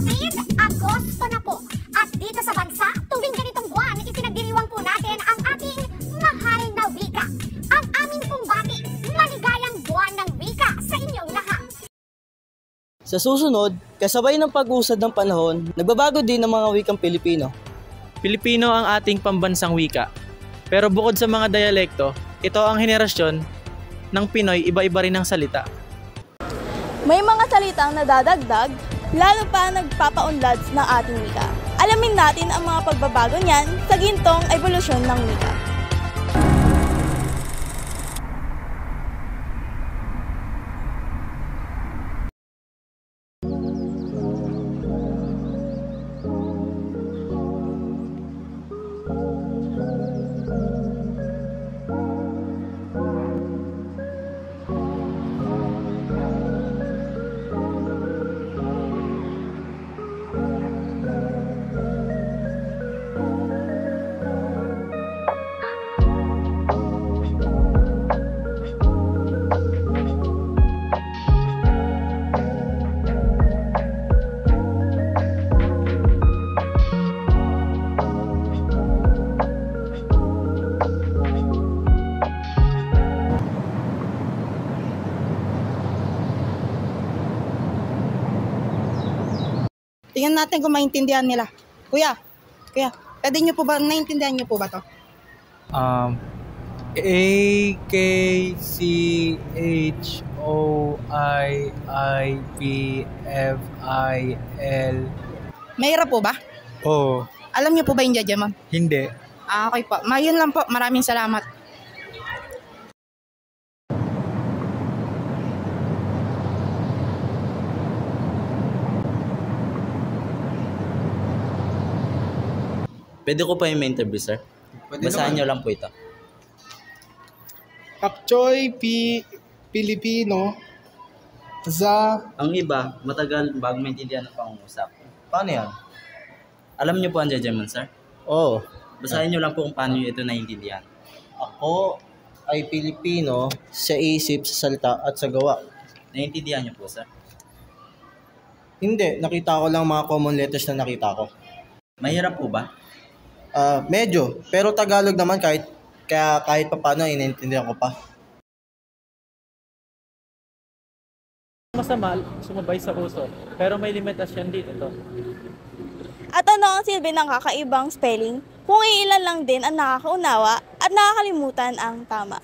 kapatid, Agosto na po. At dito sa bansa, tuwing ganitong buwan, ipinagdiriwang po natin ang ating mahal na wika. Ang aming pong bati, maligayang buwan ng wika sa inyong lahat. Sa susunod, kasabay ng pag-usad ng panahon, nagbabago din ang mga wikang Pilipino. Pilipino ang ating pambansang wika. Pero bukod sa mga dialekto, ito ang henerasyon ng Pinoy, iba-iba rin ang salita. May mga salitang nadadagdag, lalo pa nagpapaunlad ng ating wika. Alamin natin ang mga pagbabago niyan sa gintong evolusyon ng wika. Tingnan natin kung maintindihan nila. Kuya, pwede nyo po ba, naintindihan nyo po ba to? AKCHOIIPFIL. Mahirap po ba? Oh, Alam nyo po ba yung dyan, ma'am? hindi. Okay po. Yun lang po. Maraming salamat. Pwede ko pa yung interview, sir? Basahin nyo lang po ito. Pakchoy Pilipino za Ang iba, matagal bago maintindihan ang pangungusap. Paano yan? Alam nyo po ang judgment, sir? Oo, Basahin nyo lang po kung paano nyo ito naiintindihan. ako ay Pilipino sa isip, sa salita at sa gawa. Naiintindihan nyo po, sir? Hindi, nakita ko lang mga common letters na nakita ko. Mahirap po ba? Medyo, pero Tagalog naman kahit pa paano iniintindihan ko pa. Masama, sumabay sa uso. Pero may limitasyon dito to. At ano ang silbi ng kakaibang spelling kung iilan lang din ang nakakaunawa at nakakalimutan ang tama?